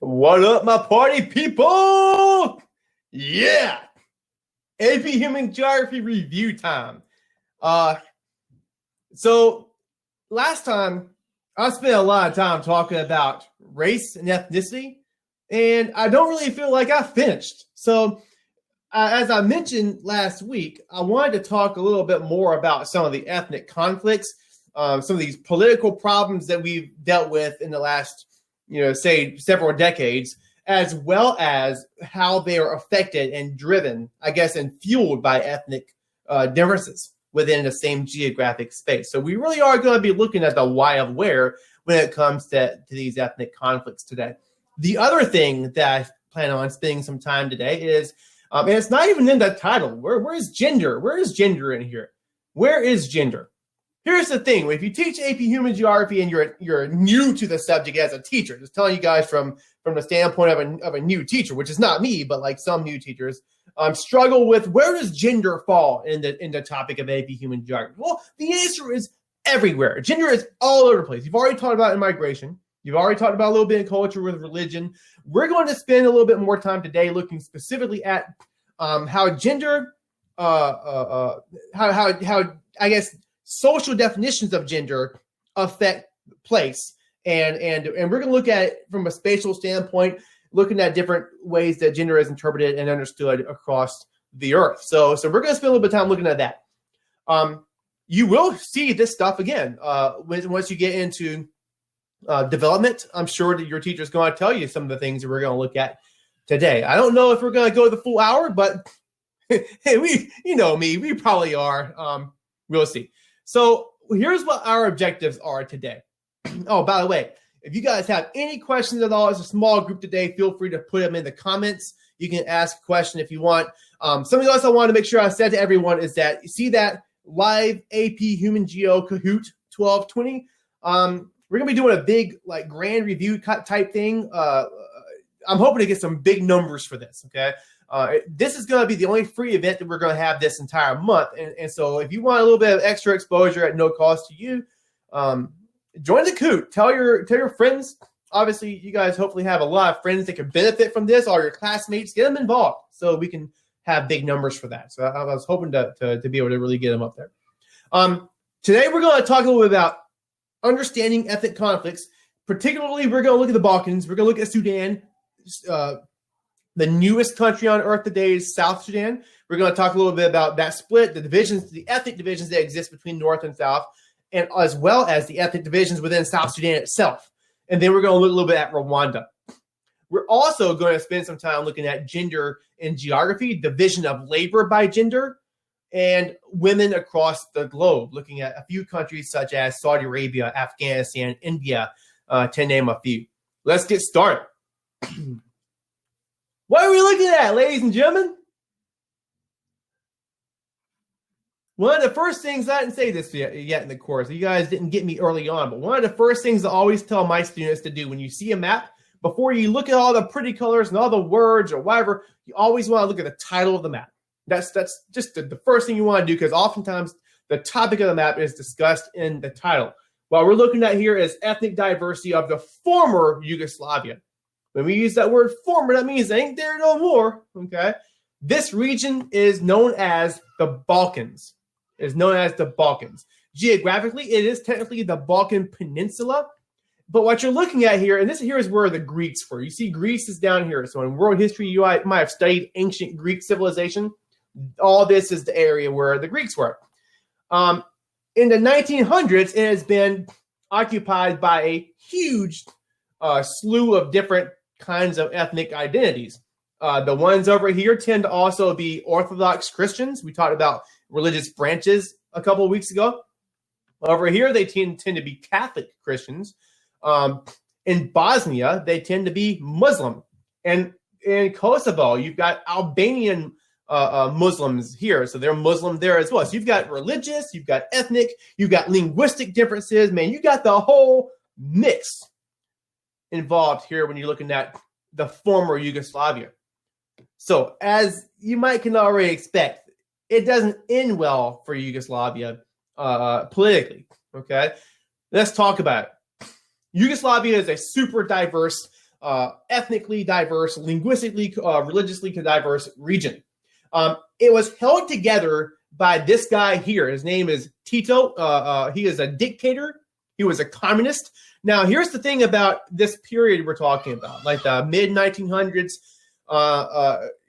What up, my party people? Yeah. AP Human Geography review time. So last time I spent a lot of time talking about race and ethnicity, and I don't really feel like I finished. So as I mentioned last week, I wanted to talk a little bit more about some of the ethnic conflicts, some of these political problems that we've dealt with in the last, say several decades, as well as how they are affected and driven, I guess, and fueled by ethnic differences within the same geographic space. So we really are going to be looking at the why of where when it comes to these ethnic conflicts today. The other thing that I plan on spending some time today is, and it's not even in the title, where is gender? Where is gender in here? Where is gender? Here's the thing: if you teach AP Human Geography and you're new to the subject as a teacher, just telling you guys from the standpoint of a new teacher, which is not me, but like some new teachers, struggle with where does gender fall in the topic of AP Human Geography. Well, the answer is everywhere. Gender is all over the place. You've already talked about immigration. You've already talked about a little bit of culture with religion. We're going to spend a little bit more time today looking specifically at how gender, how I guess social definitions of gender affect place, and we're going to look at it from a spatial standpoint, looking at different ways that gender is interpreted and understood across the earth. So we're going to spend a little bit of time looking at that. You will see this stuff again once you get into development. I'm sure that your teacher is going to tell you some of the things that we're going to look at today. I don't know if we're going to go the full hour, but hey, you know me, we probably are. We'll see. So here's what our objectives are today. Oh, by the way, if you guys have any questions at all, it's a small group today. Feel free to put them in the comments. You can ask a question if you want. Something else I want to make sure I said to everyone is that you see that live AP Human Geo Kahoot 1220. We're going to be doing a big, like, grand review type thing. I'm hoping to get some big numbers for this, okay? This is going to be the only free event that we're going to have this entire month. And so if you want a little bit of extra exposure at no cost to you, join the Kahoot. Tell your friends. Obviously, you guys hopefully have a lot of friends that can benefit from this. All your classmates, get them involved so we can have big numbers for that. So I was hoping to be able to really get them up there. Today, we're going to talk a little bit about understanding ethnic conflicts. Particularly, we're going to look at the Balkans. We're going to look at Sudan. The newest country on earth today is South Sudan. We're going to talk a little bit about that split, the divisions, the ethnic divisions that exist between North and South, and as well as the ethnic divisions within South Sudan itself. And then we're going to look a little bit at Rwanda. We're also going to spend some time looking at gender in geography, division of labor by gender, and women across the globe, looking at a few countries such as Saudi Arabia, Afghanistan, India, to name a few. Let's get started. What are we looking at, ladies and gentlemen? One of the first things, I didn't say this yet in the course. You guys didn't get me early on, but one of the first things I always tell my students to do when you see a map, before you look at all the pretty colors and all the words or whatever, you always want to look at the title of the map. That's just the first thing you want to do, because oftentimes the topic of the map is discussed in the title. What we're looking at here is ethnic diversity of the former Yugoslavia. When we use that word former, that means it ain't there no more, okay? This region is known as the Balkans. It is known as the Balkans. Geographically, it is technically the Balkan Peninsula. But what you're looking at here, and this here is where the Greeks were. You see Greece is down here. So in world history, you might have studied ancient Greek civilization. All this is the area where the Greeks were. In the 1900s, it has been occupied by a huge slew of different kinds of ethnic identities. The ones over here tend to also be Orthodox Christians. We talked about religious branches a couple of weeks ago. Over here, they tend to be Catholic Christians. In Bosnia, they tend to be Muslim. And in Kosovo, you've got Albanian Muslims here. So they're Muslim there as well. So you've got religious, you've got ethnic, you've got linguistic differences. Man, you got the whole mix involved here when you're looking at the former Yugoslavia. So as you might can already expect, it doesn't end well for Yugoslavia politically, okay? Let's talk about it. Yugoslavia is a super diverse ethnically diverse, linguistically, religiously diverse region. It was held together by this guy here. His name is Tito. He is a dictator. He was a communist. Now, here's the thing about this period we're talking about, like the mid-1900s.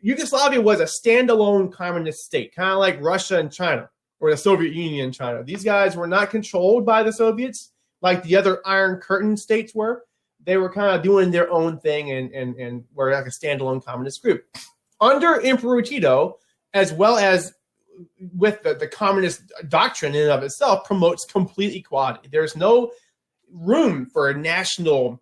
Yugoslavia was a standalone communist state, kind of like Russia and China, or the Soviet Union and China. These guys were not controlled by the Soviets like the other Iron Curtain states were. They were kind of doing their own thing and were like a standalone communist group. Under Emperor Tito, as well as with the communist doctrine in and of itself, promotes complete equality. There's no room for national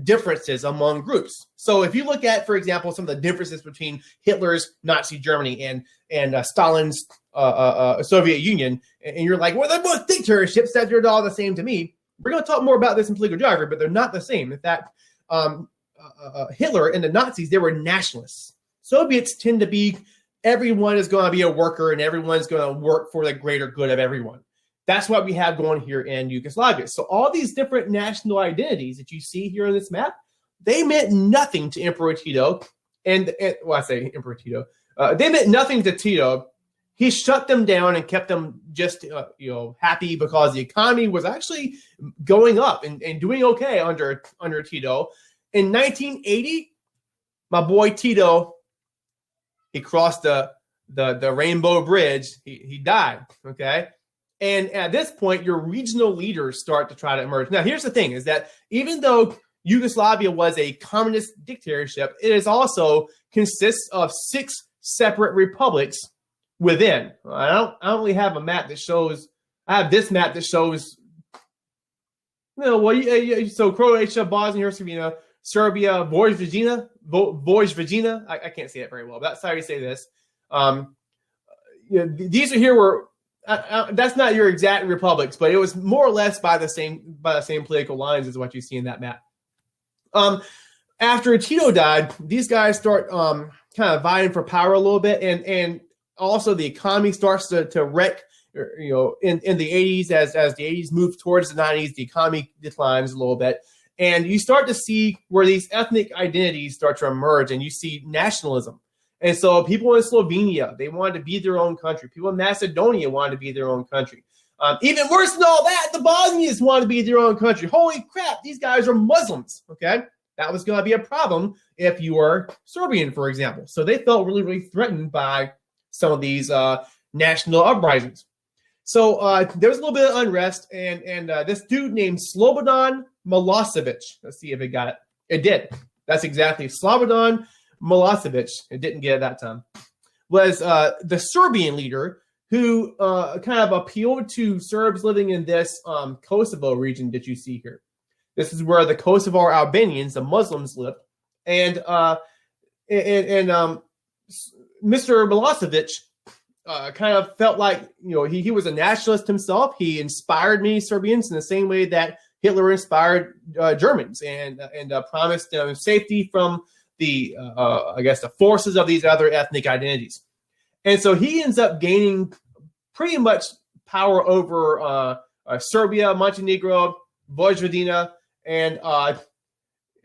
differences among groups. So if you look at, for example, some of the differences between Hitler's Nazi Germany and Stalin's Soviet Union, and you're like, well, they're both dictatorships, that they're all the same to me. We're going to talk more about this in political geography, but they're not the same. In fact, Hitler and the Nazis, they were nationalists. Soviets tend to be, everyone is going to be a worker and everyone's going to work for the greater good of everyone. That's what we have going here in Yugoslavia. So all these different national identities that you see here on this map, they meant nothing to Emperor Tito. I say Emperor Tito. They meant nothing to Tito. He shut them down and kept them just happy because the economy was actually going up and doing okay under Tito. In 1980, my boy Tito, he crossed the Rainbow Bridge. He died, okay? And at this point, your regional leaders start to try to emerge. Now, here's the thing, is that even though Yugoslavia was a communist dictatorship, it is also consists of 6 separate republics within. I don't really have a map that shows. I have this map that shows. So Croatia, Bosnia Herzegovina, Serbia, Vojvodina. I can't say it very well, but that's how you say this. These are here where. That's not your exact republics, but it was more or less by the same political lines as what you see in that map. After Tito died, these guys start kind of vying for power a little bit, and also the economy starts to wreck. In the 80s, as the 80s move towards the 90s, the economy declines a little bit, and you start to see where these ethnic identities start to emerge, and you see nationalism. And so people in Slovenia, they wanted to be their own country. People in Macedonia wanted to be their own country. Even worse than all that, the Bosnians wanted to be their own country. Holy crap, these guys are Muslims, okay? That was going to be a problem if you were Serbian, for example. So they felt really, really threatened by some of these national uprisings. So there was a little bit of unrest, and this dude named Slobodan Milosevic, let's see if it got it. It did. That's exactly Slobodan Milosevic, it didn't get it that time, was the Serbian leader who kind of appealed to Serbs living in this Kosovo region that you see here. This is where the Kosovo Albanians, the Muslims, lived. And Mr. Milosevic kind of felt like, he was a nationalist himself. He inspired many Serbians in the same way that Hitler inspired Germans and promised safety from the forces of these other ethnic identities. And so he ends up gaining pretty much power over Serbia, Montenegro, Vojvodina, and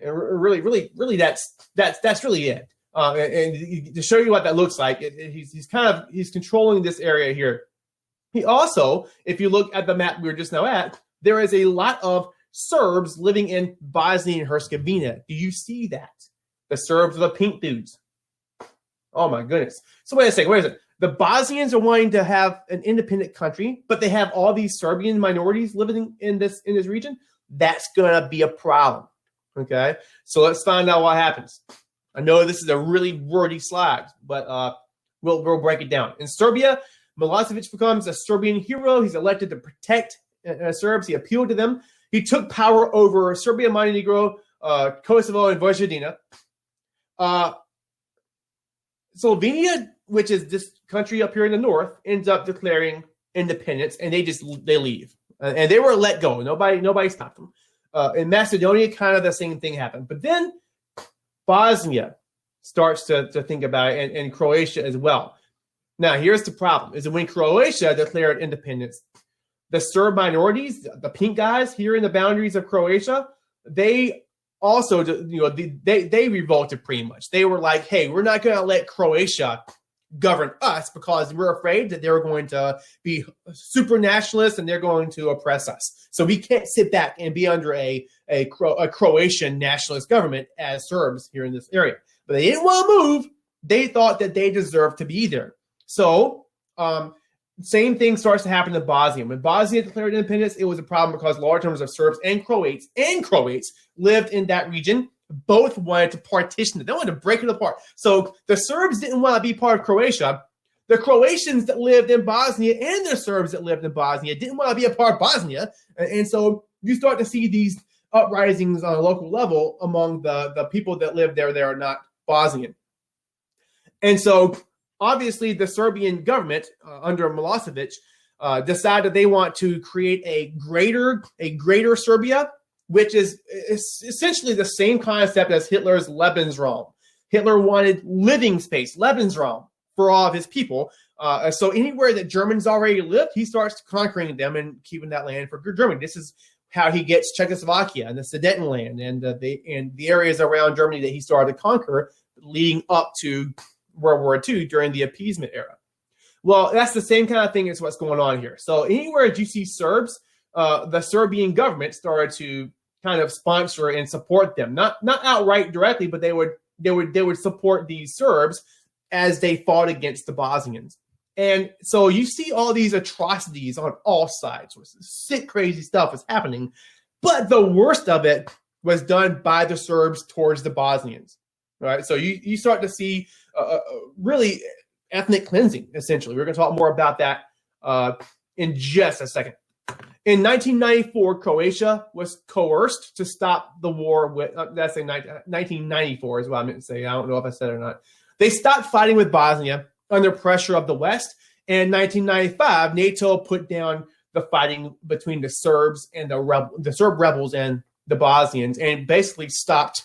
really that's really it. And to show you what that looks like, he's controlling this area here. He also, if you look at the map we were just now at, there is a lot of Serbs living in Bosnia and Herzegovina. Do you see that? The Serbs are the pink dudes. Oh my goodness. So wait a second. The Bosnians are wanting to have an independent country, but they have all these Serbian minorities living in this region. That's gonna be a problem. Okay. So let's find out what happens. I know this is a really wordy slide, but we'll break it down. In Serbia, Milosevic becomes a Serbian hero. He's elected to protect Serbs. He appealed to them. He took power over Serbia, Montenegro, Kosovo, and Vojvodina. Slovenia, which is this country up here in the north, ends up declaring independence, and they leave, and they were let go. Nobody stopped them. In Macedonia, kind of the same thing happened, but then Bosnia starts to think about it, and Croatia as well. Now, here's the problem: is that when Croatia declared independence, the Serb minorities, the pink guys here in the boundaries of Croatia, they also, they revolted pretty much. They were like, hey, we're not going to let Croatia govern us because we're afraid that they're going to be super nationalists and they're going to oppress us. So we can't sit back and be under a Croatian nationalist government as Serbs here in this area. But they didn't want to move. They thought that they deserved to be there. So same thing starts to happen in Bosnia. When Bosnia declared independence, it was a problem because large numbers of Serbs and Croats lived in that region. Both wanted to partition it. They wanted to break it apart. So the Serbs didn't want to be part of Croatia. The Croatians that lived in Bosnia and the Serbs that lived in Bosnia didn't want to be a part of Bosnia. And so you start to see these uprisings on a local level among the people that live there that are not Bosnian. And so obviously the Serbian government under Milosevic decided they want to create a greater Serbia, which is essentially the same concept as Hitler's Lebensraum. Hitler wanted living space, Lebensraum, for all of his people. So anywhere that Germans already lived, he starts conquering them and keeping that land for Germany. This is how he gets Czechoslovakia and the Sudetenland and the areas around Germany that he started to conquer leading up to World War II during the appeasement era. Well, that's the same kind of thing as what's going on here. So anywhere that you see Serbs, the Serbian government started to kind of sponsor and support them, not outright directly, but they would support these Serbs as they fought against the Bosnians. And so you see all these atrocities on all sides. Sick, crazy stuff was happening, but the worst of it was done by the Serbs towards the Bosnians. Right, so you start to see really ethnic cleansing. Essentially, we're going to talk more about that in just a second. In 1994, Croatia was coerced to stop the war with, that's in 1994 is what I meant to say. I don't know if I said it or not. They stopped fighting with Bosnia under pressure of the West. And in 1995, NATO put down the fighting between the Serbs and the Serb rebels and the Bosnians and basically stopped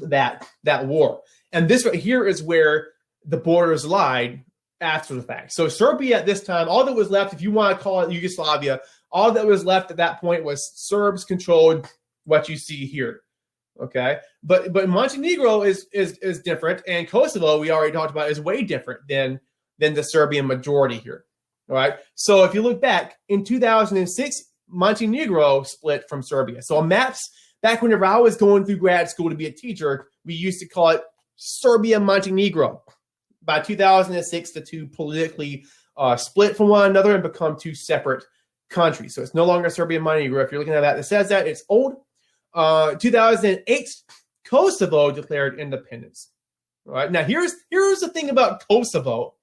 that war. And this right here is where the borders lied after the fact. So Serbia at this time, all that was left, if you want to call it Yugoslavia, all that was left at that point was Serbs controlled what you see here. Okay, but Montenegro is different, and Kosovo, we already talked about, is way different than the Serbian majority here. All right, so if you look back in 2006, Montenegro split from Serbia. So on maps, back whenever I was going through grad school to be a teacher, we used to call it Serbia Montenegro. By 2006, the two politically split from one another and become two separate countries. So it's no longer Serbia Montenegro. If you're looking at that says that, it's old. 2008, Kosovo declared independence. All right, now here's the thing about Kosovo.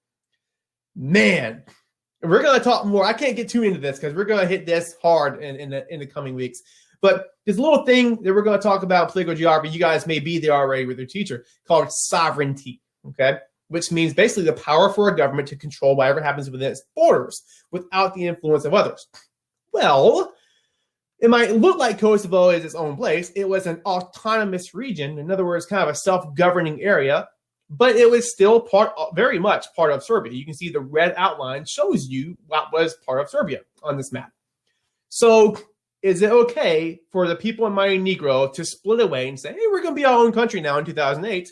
Man, we're going to talk more. I can't get too into this because we're going to hit this hard in the coming weeks. But this little thing that we're going to talk about in political geography, you guys may be there already with your teacher, called sovereignty, okay? Which means basically the power for a government to control whatever happens within its borders without the influence of others. Well, it might look like Kosovo is its own place. It was an autonomous region, in other words, kind of a self-governing area, but it was still very much part of Serbia. You can see the red outline shows you what was part of Serbia on this map. So is it okay for the people in Montenegro to split away and say, hey, we're going to be our own country now in 2008?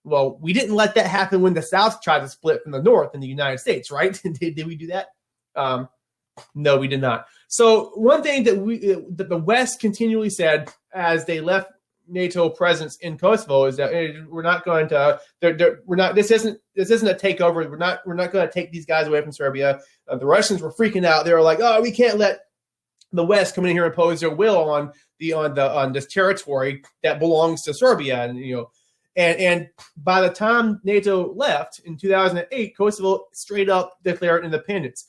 Well, we didn't let that happen when the South tried to split from the North in the United States, right? Did we do that? No, we did not. So one thing that the West continually said as they left NATO presence in Kosovo is that we're not going to. We're not. This isn't a takeover. We're not going to take these guys away from Serbia. The Russians were freaking out. They were like, oh, we can't let the West come in here and impose their will on this territory that belongs to Serbia, and by the time NATO left in 2008, Kosovo straight up declared independence.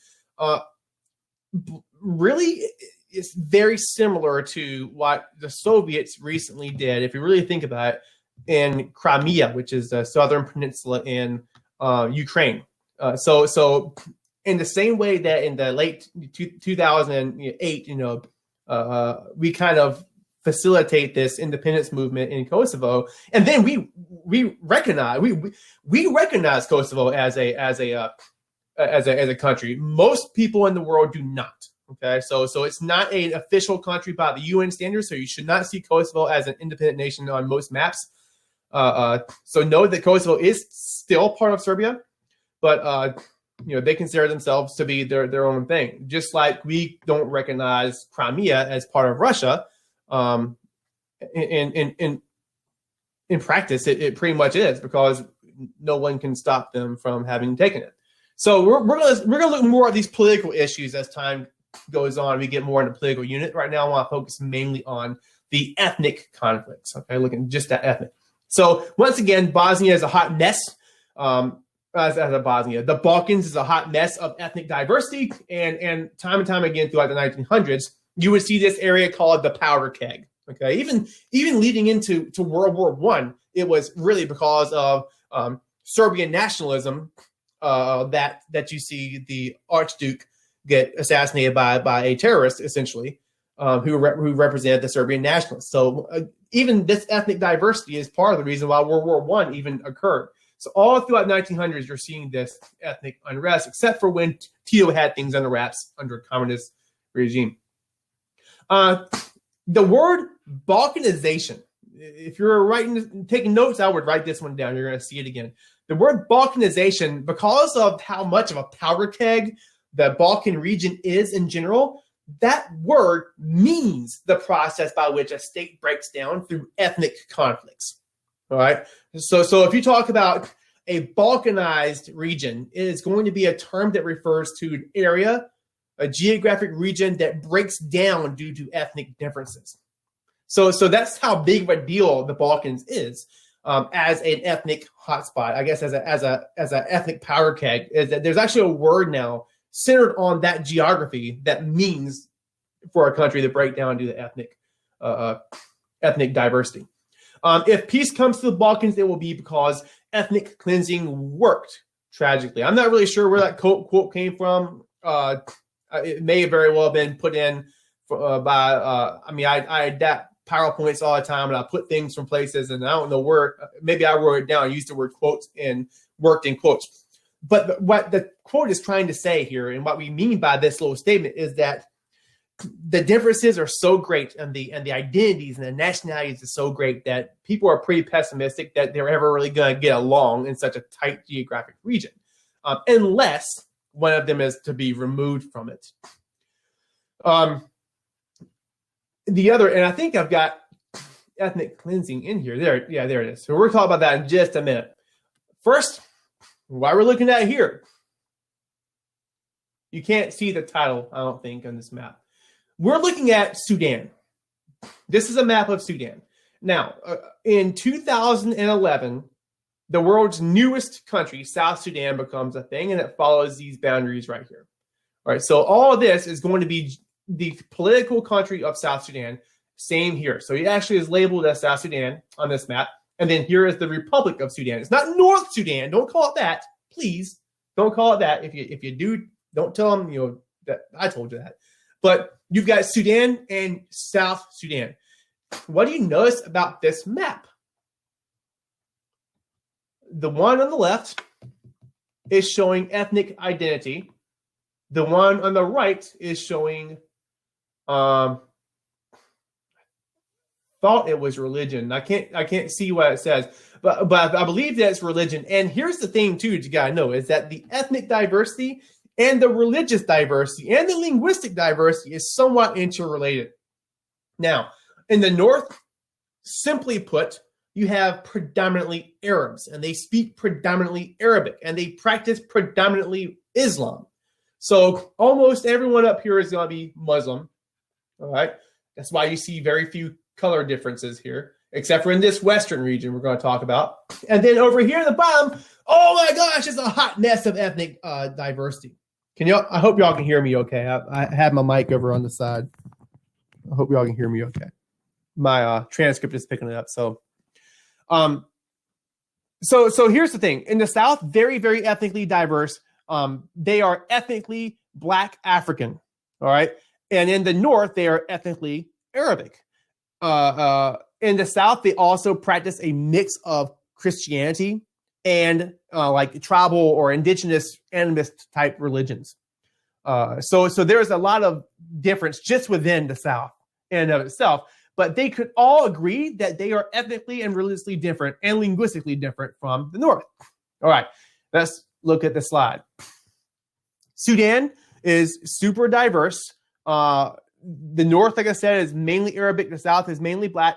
Really, it's very similar to what the Soviets recently did, if you really think about it, in Crimea, which is the southern peninsula in Ukraine. So in the same way that in the late 2008, we kind of facilitate this independence movement in Kosovo, and then we recognize Kosovo as a country. Most people in the world do not. Okay, so it's not an official country by the UN standards, so you should not see Kosovo as an independent nation on most maps. So know that Kosovo is still part of Serbia, but they consider themselves to be their own thing. Just like we don't recognize Crimea as part of Russia. In practice, it pretty much is, because no one can stop them from having taken it. So we're gonna look more at these political issues as time goes on. We get more into political unit. Right now, I want to focus mainly on the ethnic conflicts. Okay, looking just at ethnic. So once again, Bosnia is a hot mess. As a Bosnia, the Balkans is a hot mess of ethnic diversity, and time again throughout the 1900s, you would see this area called the powder keg. Okay, even leading into World War I, it was really because of Serbian nationalism that you see the Archduke get assassinated by a terrorist, essentially, who represented the Serbian nationalists. So even this ethnic diversity is part of the reason why World War I even occurred. So all throughout 1900s, you're seeing this ethnic unrest, except for when Tito had things under wraps under a communist regime. The word balkanization, if you're taking notes, I would write this one down. You're going to see it again. The word balkanization, because of how much of a powder keg the Balkan region is in general, that word means the process by which a state breaks down through ethnic conflicts. All right. So if you talk about a Balkanized region, it is going to be a term that refers to an area, a geographic region that breaks down due to ethnic differences. So that's how big of a deal the Balkans is as an ethnic hotspot. I guess as a ethnic powder keg, is that there's actually a word now centered on that geography that means for a country to break down due to ethnic diversity. If peace comes to the Balkans, it will be because ethnic cleansing worked, tragically. I'm not really sure where that quote came from. It may have very well have been put in by, I adapt PowerPoints all the time, and I put things from places, and I don't know where. Maybe I wrote it down. I used the word quotes and worked in quotes. But what the quote is trying to say here, and what we mean by this little statement, is that the differences are so great, and the identities and the nationalities are so great that people are pretty pessimistic that they're ever really going to get along in such a tight geographic region, unless one of them is to be removed from it. The other, and I think I've got ethnic cleansing in here. There it is. So we're talking about that in just a minute. First, why we're looking at here. You can't see the title, I don't think, on this map. We're looking at Sudan. This is a map of Sudan. Now, in 2011, the world's newest country, South Sudan, becomes a thing, and it follows these boundaries right here. All right, so all of this is going to be the political country of South Sudan. Same here. So it actually is labeled as South Sudan on this map. And then here is the Republic of Sudan. It's not North Sudan. Don't call it that. Please don't call it that. If you do, don't tell them that I told you that. But you've got Sudan and South Sudan. What do you notice about this map? The one on the left is showing ethnic identity. The one on the right is showing thought it was religion. I can't see what it says, but I believe that's religion. And here's the thing too, you gotta know, is that the ethnic diversity and the religious diversity and the linguistic diversity is somewhat interrelated. Now, in the north, simply put, you have predominantly Arabs, and they speak predominantly Arabic, and they practice predominantly Islam. So almost everyone up here is going to be Muslim. All right. That's why you see very few color differences here, except for in this western region we're going to talk about. And then over here at the bottom, oh my gosh, it's a hot mess of ethnic diversity. I hope y'all can hear me okay. I have my mic over on the side. I hope y'all can hear me okay. My transcript is picking it up. So here's the thing. In the South, very, very ethnically diverse. They are ethnically Black African. All right. And in the North, they are ethnically Arabic. In the South, they also practice a mix of Christianity and like tribal or indigenous animist type religions. So there's a lot of difference just within the South in and of itself. But they could all agree that they are ethnically and religiously different and linguistically different from the North. All right, let's look at the slide. Sudan is super diverse. The North, like I said, is mainly Arabic. The South is mainly Black.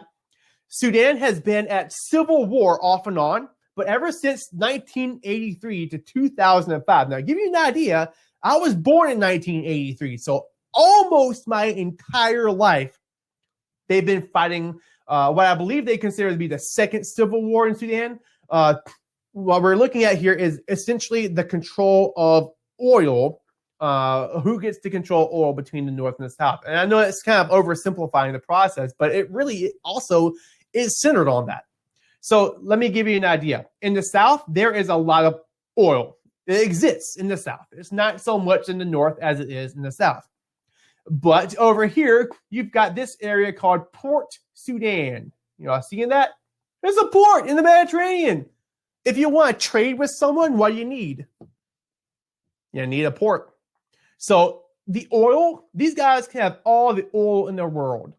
Sudan has been at civil war off and on, but ever since 1983 to 2005. Now, to give you an idea, I was born in 1983, so almost my entire life, they've been fighting what I believe they consider to be the second civil war in Sudan. What we're looking at here is essentially the control of oil. Who gets to control oil between the North and the South? And I know it's kind of oversimplifying the process, but it really also is centered on that. So let me give you an idea. In the South, there is a lot of oil. It exists in the South. It's not so much in the North as it is in the South. But over here, you've got this area called Port Sudan. You know, seeing that? There's a port in the Mediterranean. If you want to trade with someone, what do you need? You need a port. So the oil, these guys can have all the oil in the world,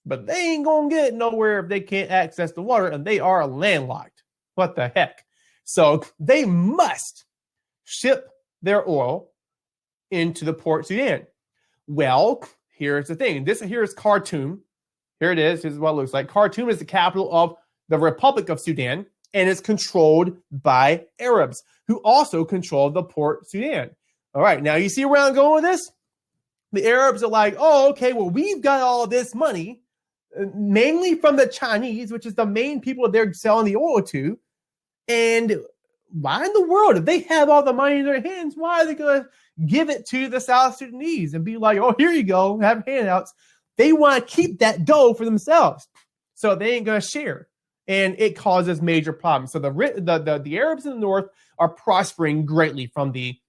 but they ain't going to get nowhere if they can't access the water, and they are landlocked. What the heck? So they must ship their oil into the Port Sudan. Well, here's the thing. This here is Khartoum. Here it is. This is what it looks like. Khartoum is the capital of the Republic of Sudan, and it's controlled by Arabs, who also control the Port Sudan. All right, now you see where I'm going with this? The Arabs are like, oh, okay, well, we've got all this money, mainly from the Chinese, which is the main people they're selling the oil to. And why in the world, if they have all the money in their hands, why are they going to give it to the South Sudanese and be like, oh, here you go, have handouts? They want to keep that dough for themselves, so they ain't going to share. And it causes major problems. So the Arabs in the North are prospering greatly from the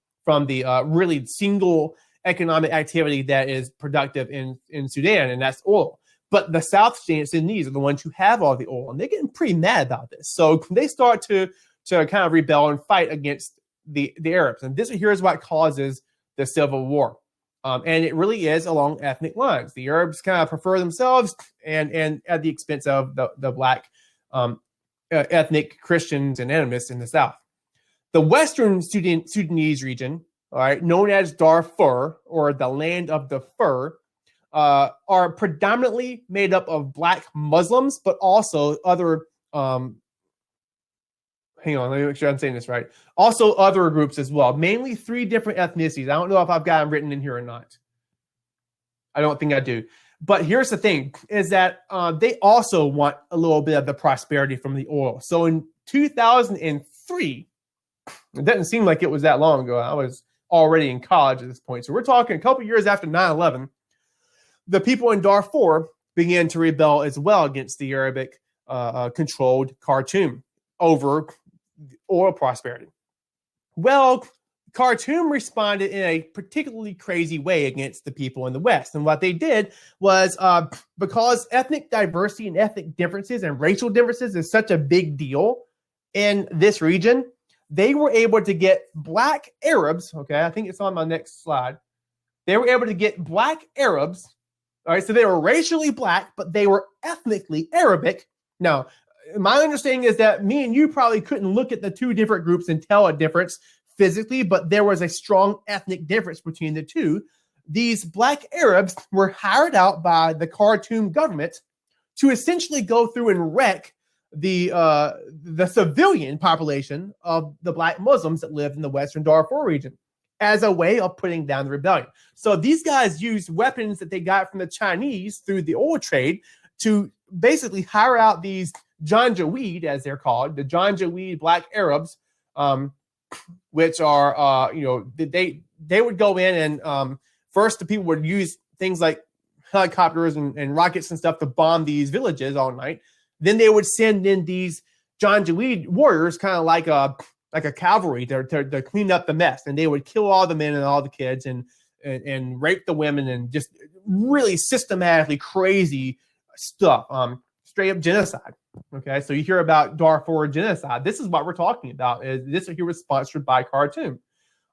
really single economic activity that is productive in Sudan, and that's oil. But the South Sudanese are the ones who have all the oil, and they're getting pretty mad about this. So they start to kind of rebel and fight against the Arabs. And this here is what causes the civil war. And it really is along ethnic lines. The Arabs kind of prefer themselves and at the expense of the Black ethnic Christians and animists in the South. The Western Sudanese region, all right, known as Darfur, or the land of the fur, are predominantly made up of Black Muslims, but also other, hang on, let me make sure I'm saying this right. Also other groups as well, mainly 3 different ethnicities. I don't know if I've got them written in here or not. I don't think I do. But here's the thing, is that they also want a little bit of the prosperity from the oil. So in 2003, it doesn't seem like it was that long ago. I was already in college at this point. So we're talking a couple years after 9/11. The people in Darfur began to rebel as well against the Arabic controlled Khartoum over oil prosperity. Well, Khartoum responded in a particularly crazy way against the people in the West. And what they did was, because ethnic diversity and ethnic differences and racial differences is such a big deal in this region, they were able to get Black Arabs, okay, I think it's on my next slide. They were able to get Black Arabs, all right, so they were racially Black, but they were ethnically Arabic. Now, my understanding is that me and you probably couldn't look at the 2 different groups and tell a difference physically, but there was a strong ethnic difference between the 2. These Black Arabs were hired out by the Khartoum government to essentially go through and wreck the civilian population of the Black Muslims that lived in the Western Darfur region as a way of putting down the rebellion. So these guys used weapons that they got from the Chinese through the oil trade to basically hire out these Janjaweed, as they're called, the Janjaweed Black Arabs, which are, they would go in and first the people would use things like helicopters and rockets and stuff to bomb these villages all night. Then they would send in these Janjaweed warriors, kind of like a cavalry to clean up the mess. And they would kill all the men and all the kids and rape the women and just really systematically crazy stuff. Straight up genocide. Okay, so you hear about Darfur genocide. This is what we're talking about. This here was sponsored by Khartoum.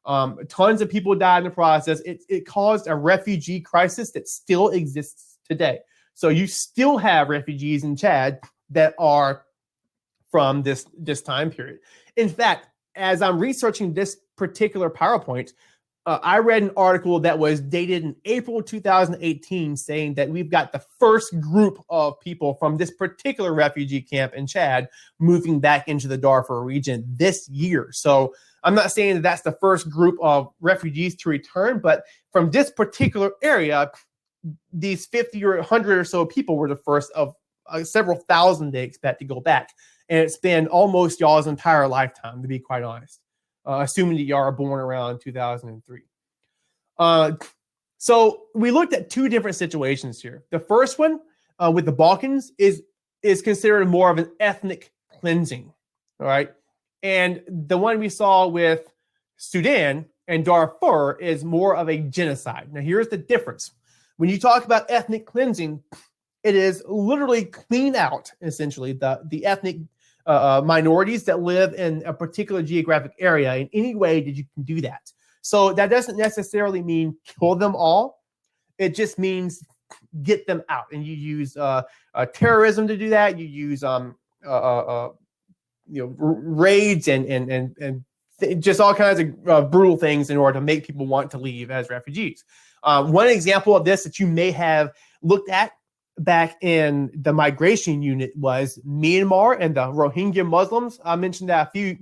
Tons of people died in the process. It caused a refugee crisis that still exists today. So you still have refugees in Chad that are from this time period. In fact, as I'm researching this particular PowerPoint, I read an article that was dated in April 2018 saying that we've got the first group of people from this particular refugee camp in Chad moving back into the Darfur region this year. So I'm not saying that that's the first group of refugees to return, but from this particular area, these 50 or 100 or so people were the first of several thousand they expect to go back. And it's been almost y'all's entire lifetime, to be quite honest. Assuming that y'all are born around 2003. So we looked at two different situations here. The first one with the Balkans is considered more of an ethnic cleansing, all right? And the one we saw with Sudan and Darfur is more of a genocide. Now, here's the difference. When you talk about ethnic cleansing, it is literally clean out, essentially, the ethnic minorities that live in a particular geographic area in any way that you can do that. So that doesn't necessarily mean kill them all. It just means get them out. And you use terrorism to do that. You use raids and just all kinds of brutal things in order to make people want to leave as refugees. One example of this that you may have looked at back in the migration unit was Myanmar and the Rohingya Muslims. I mentioned that a few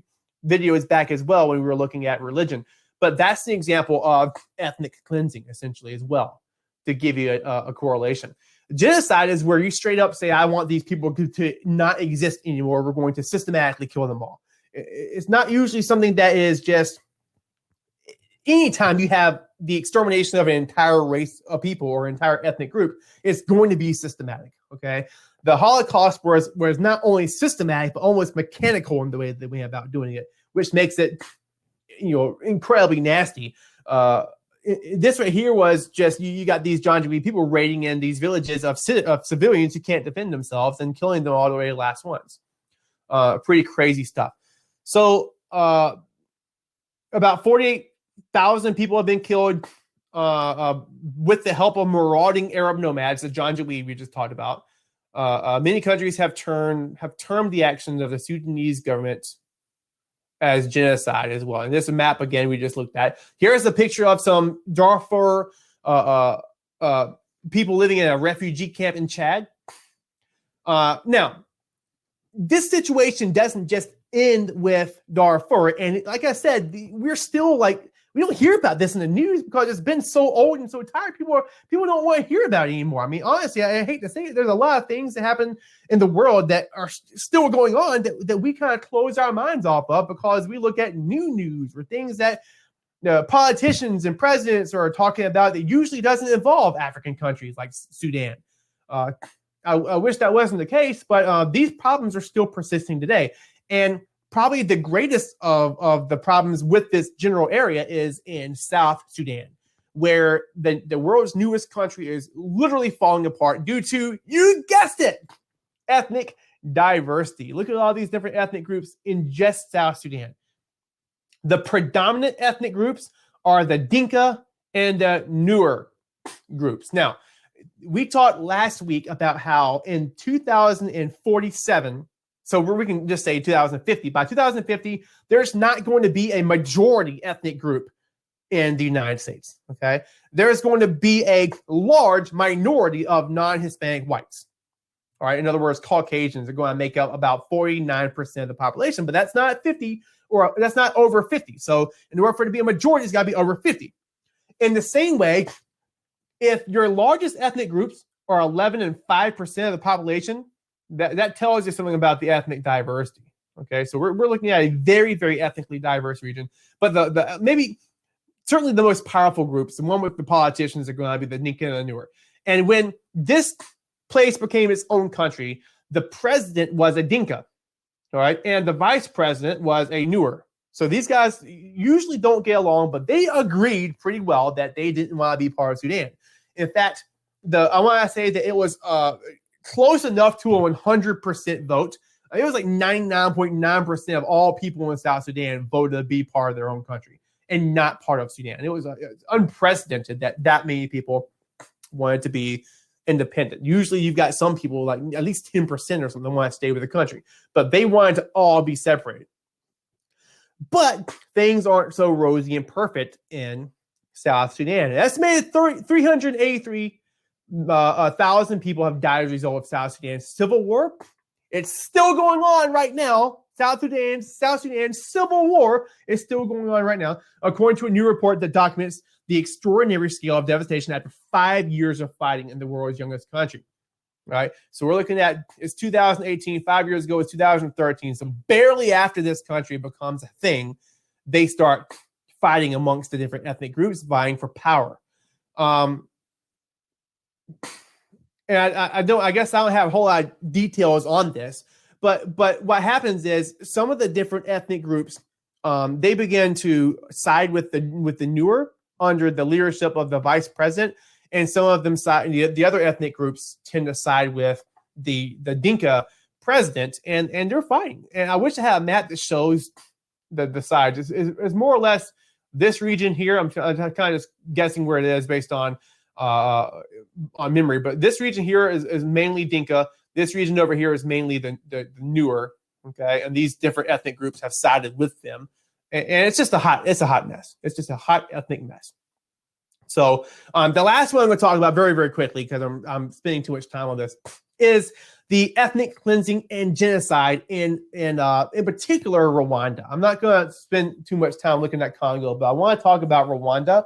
videos back as well when we were looking at religion. But that's the example of ethnic cleansing, essentially, as well, to give you a correlation. Genocide is where you straight up say, I want these people to not exist anymore. We're going to systematically kill them all. It's not usually something that is just anytime you have the extermination of an entire race of people or entire ethnic group, it's going to be systematic, okay? The Holocaust was not only systematic, but almost mechanical in the way that we went about doing it, which makes it, incredibly nasty. This right here was just, you got these Janjaweed people raiding in these villages of civilians who can't defend themselves and killing them all the way to the last ones. Pretty crazy stuff. So about 48,000 people have been killed with the help of marauding Arab nomads, the Janjaweed we just talked about. Many countries have termed the actions of the Sudanese government as genocide as well. And this map, again, we just looked at. Here's a picture of some Darfur people living in a refugee camp in Chad. Now, this situation doesn't just end with Darfur. And like I said, we're still we don't hear about this in the news because it's been so old and so tired. People don't want to hear about it anymore. I mean, honestly, I hate to say it. There's a lot of things that happen in the world that are still going on that we kind of close our minds off of because we look at new news or things that politicians and presidents are talking about that usually doesn't involve African countries like Sudan. I wish that wasn't the case, but these problems are still persisting today. And probably the greatest of the problems with this general area is in South Sudan, where the world's newest country is literally falling apart due to, you guessed it, ethnic diversity. Look at all these different ethnic groups in just South Sudan. The predominant ethnic groups are the Dinka and the Nuer groups. Now, we talked last week about how in 2047, so we can just say 2050. By 2050, there's not going to be a majority ethnic group in the United States, okay? There's going to be a large minority of non-Hispanic whites, all right? In other words, Caucasians are going to make up about 49% of the population, but that's not 50, or that's not over 50. So in order for it to be a majority, it's got to be over 50. In the same way, if your largest ethnic groups are 11 and 5% of the population, that tells you something about the ethnic diversity. Okay, so we're looking at a very, very ethnically diverse region. But the maybe certainly the most powerful groups, the one with the politicians, are going to be the Dinka and the Nuer. And when this place became its own country, the president was a Dinka, all right, and the vice president was a Nuer. So these guys usually don't get along, but they agreed pretty well that they didn't want to be part of Sudan. In fact, I want to say that it was close enough to a 100% vote. It was like 99.9% of all people in South Sudan voted to be part of their own country. and not part of Sudan. It was unprecedented that many people wanted to be independent. Usually you've got some people, like at least 10% or something, want to stay with the country, but they wanted to all be separated. But things aren't so rosy and perfect in South Sudan. An estimated 383,000 people have died as a result of South Sudan's civil war. It's still going on right now. South Sudan's civil war is still going on right now, according to a new report that documents the extraordinary scale of devastation after 5 years of fighting in the world's youngest country. Right? So we're looking at, it's 2018, 5 years ago, it's 2013. So barely after this country becomes a thing, they start fighting amongst the different ethnic groups, vying for power. And I guess I don't have a whole lot of details on this, but what happens is some of the different ethnic groups, they begin to side with the newer under the leadership of the vice president. And some of them side, the other ethnic groups tend to side with the Dinka president, and they're fighting. And I wish I had a map that shows the sides. It's more or less this region here. I'm kind of just guessing where it is based on memory, but this region here is mainly Dinka. This region over here is mainly the newer. Okay, and these different ethnic groups have sided with them, and it's just a hot mess. It's just a hot ethnic mess. So the last one I'm going to talk about very, very quickly, because I'm spending too much time on this, is the ethnic cleansing and genocide in particular Rwanda. I'm not going to spend too much time looking at Congo, but I want to talk about Rwanda.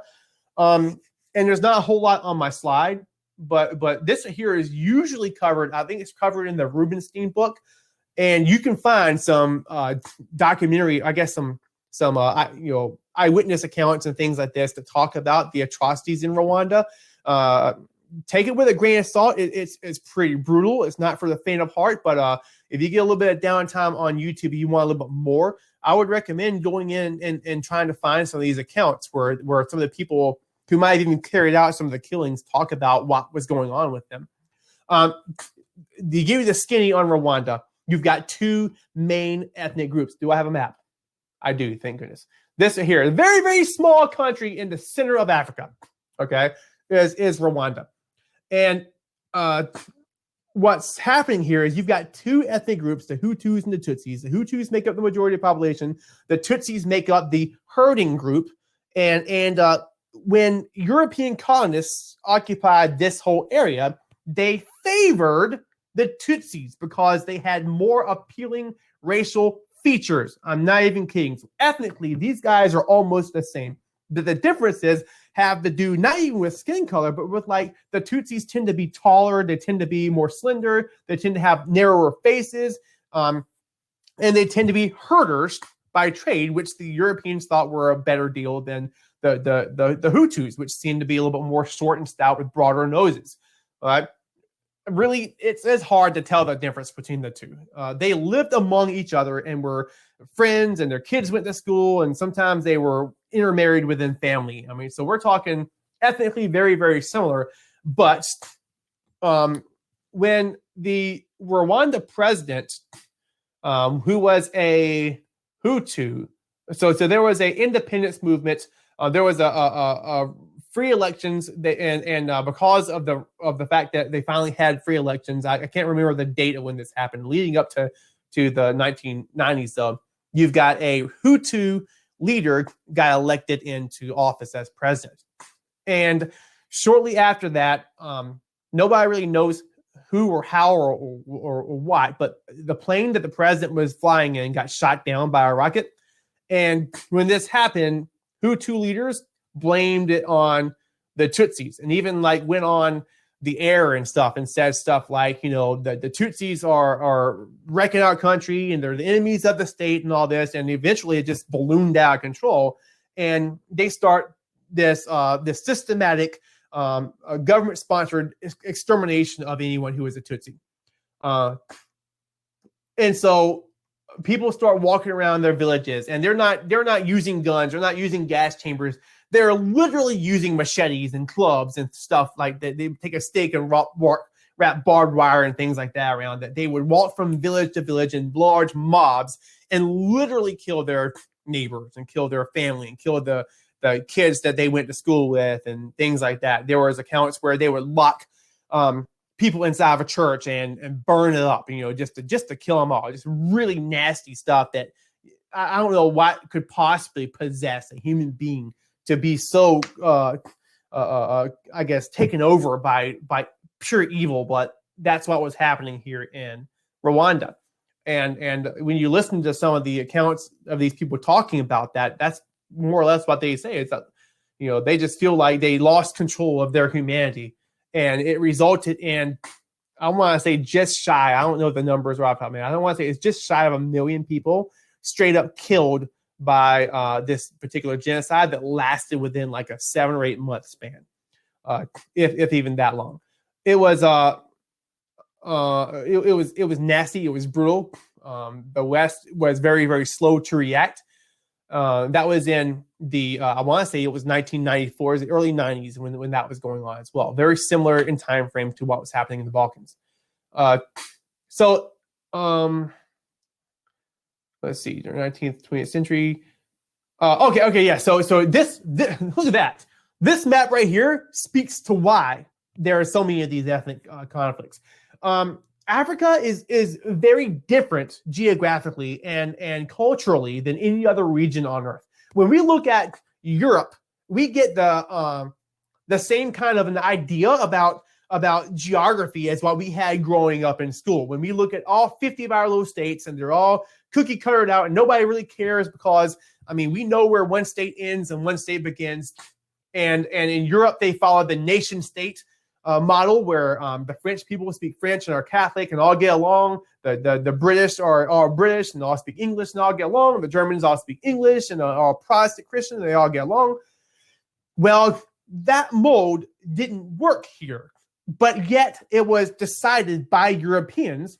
And there's not a whole lot on my slide, but this here is usually covered. I think it's covered in the Rubenstein book, and you can find some documentary, I guess some eyewitness accounts and things like this that talk about the atrocities in Rwanda. Take it with a grain of salt. It's pretty brutal. It's not for the faint of heart, but if you get a little bit of downtime on YouTube, you want a little bit more, I would recommend going in and trying to find some of these accounts where some of the people who might have even carried out some of the killings talk about what was going on with them. To give you the skinny on Rwanda, you've got two main ethnic groups. Do I have a map? I do, thank goodness. This here, a very, very small country in the center of Africa, okay, is Rwanda. And what's happening here is you've got two ethnic groups, the Hutus and the Tutsis. The Hutus make up the majority of the population. The Tutsis make up the herding group. And when European colonists occupied this whole area, they favored the Tutsis because they had more appealing racial features. I'm not even kidding. So ethnically, these guys are almost the same. But the differences have to do not even with skin color, but with like the Tutsis tend to be taller, they tend to be more slender, they tend to have narrower faces, and they tend to be herders by trade, which the Europeans thought were a better deal than the Hutus, which seemed to be a little bit more short and stout with broader noses. Really, it's hard to tell the difference between the two. They lived among each other and were friends, and their kids went to school, and sometimes they were intermarried within family. I mean, so we're talking ethnically very, very similar. But when the Rwanda president, who was a Hutu, so there was an independence movement. There was a free elections, and because of the fact that they finally had free elections, I can't remember the date of when this happened, leading up to the 1990s. So you've got a Hutu leader got elected into office as president, and shortly after that, nobody really knows who or how or what, but the plane that the president was flying in got shot down by a rocket, and when this happened, Hutu leaders blamed it on the Tutsis, and even like went on the air and stuff and said stuff like, the Tutsis are wrecking our country and they're the enemies of the state and all this. And eventually it just ballooned out of control, and they start this systematic government-sponsored extermination of anyone who is a Tutsi. And so people start walking around their villages, and they're not using guns, they're not using gas chambers. They're literally using machetes and clubs and stuff like that. They take a stake and wrap barbed wire and things like that around that. They would walk from village to village in large mobs and literally kill their neighbors and kill their family and kill the the kids that they went to school with and things like that. There was accounts where they would lock people inside of a church and burn it up, just to kill them all. Just really nasty stuff that I don't know what could possibly possess a human being to be so, I guess, taken over by pure evil. But that's what was happening here in Rwanda. And when you listen to some of the accounts of these people talking about that, that's more or less what they say. It's that, they just feel like they lost control of their humanity. And it resulted in, I want to say just shy, I don't know if the numbers are off the top of my head. I don't want to say it's just shy of 1 million people straight up killed by this particular genocide that lasted within like a 7 or 8 month span, if even that long. It was it was nasty. It was brutal. The West was very, very slow to react. That was in the, I want to say it was 1994, the early 90s when that was going on as well. Very similar in time frame to what was happening in the Balkans. Let's see, 19th, 20th century. Okay, yeah. So this look at that. This map right here speaks to why there are so many of these ethnic conflicts. Africa is very different geographically and culturally than any other region on Earth. When we look at Europe, we get the same kind of an idea about geography as what we had growing up in school. When we look at all 50 of our little states and they're all cookie cuttered out and nobody really cares because, we know where one state ends and one state begins. And in Europe, they follow the nation state model where the French people speak French and are Catholic and all get along. The British are British and all speak English and all get along. The Germans all speak English and are all Protestant Christian and they all get along. Well, that mold didn't work here, but yet it was decided by Europeans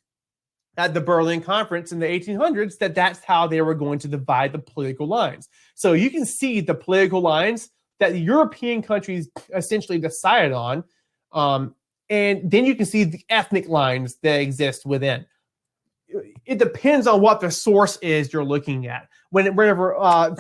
at the Berlin Conference in the 1800s that that's how they were going to divide the political lines. So you can see the political lines that the European countries essentially decided on. And then you can see the ethnic lines that exist within. It depends on what the source is you're looking at. Whenever I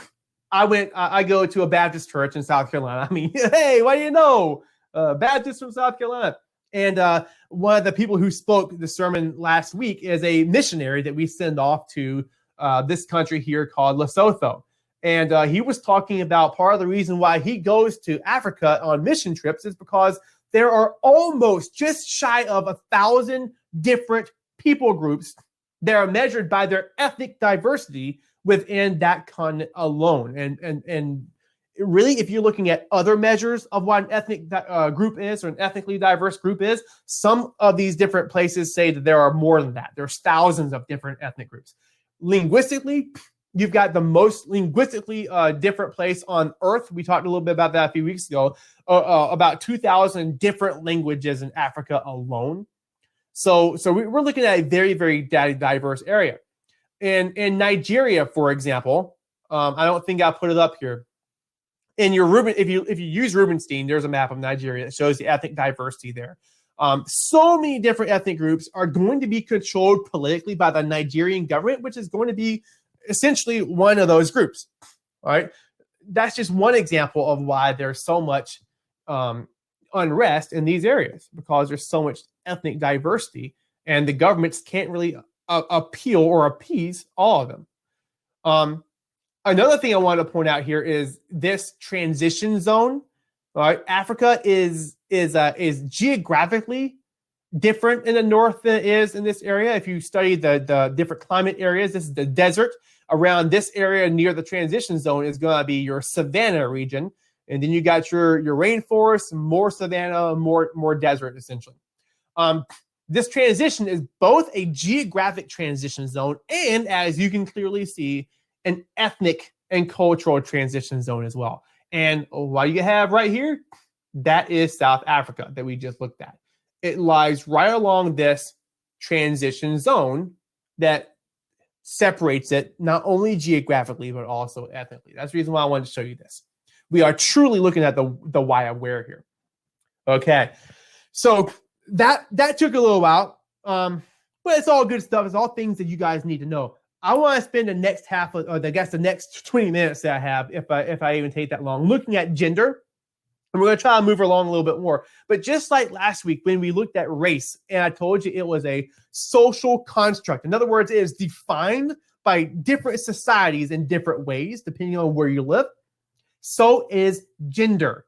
go to a Baptist church in South Carolina. Hey, what do you know? Baptist from South Carolina. And one of the people who spoke the sermon last week is a missionary that we send off to this country here called Lesotho. And he was talking about part of the reason why he goes to Africa on mission trips is because there are almost just shy of 1,000 different people groups that are measured by their ethnic diversity within that continent alone. And really, if you're looking at other measures of what an ethnic group is or an ethnically diverse group is, some of these different places say that there are more than that. There's thousands of different ethnic groups. Linguistically, you've got the most linguistically different place on Earth. We talked a little bit about that a few weeks ago. About 2,000 different languages in Africa alone. So we're looking at a very, very diverse area. And in Nigeria, for example, I don't think I put it up here. In your Ruben, if you use Rubenstein, there's a map of Nigeria that shows the ethnic diversity there. So many different ethnic groups are going to be controlled politically by the Nigerian government, which is going to be essentially one of those groups. All right, that's just one example of why there's so much unrest in these areas, because there's so much ethnic diversity, and the governments can't really appeal or appease all of them. Another thing I want to point out here is this transition zone. All right, Africa is geographically different in the north than it is in this area. If you study the different climate areas, this is the desert. Around this area near the transition zone is going to be your savanna region, and then you got your rainforest, more savanna, more desert essentially. This transition is both a geographic transition zone and, as you can clearly see, an ethnic and cultural transition zone as well. And what you have right here, that is South Africa that we just looked at. It lies right along this transition zone that separates it not only geographically, but also ethnically. That's the reason why I wanted to show you this. We are truly looking at the why of where here. Okay, so that took a little while, but it's all good stuff. It's all things that you guys need to know. I want to spend the next the next 20 minutes that I have, if I even take that long, looking at gender. And we're going to try to move along a little bit more. But just like last week when we looked at race, and I told you it was a social construct. In other words, it is defined by different societies in different ways, depending on where you live. So is gender.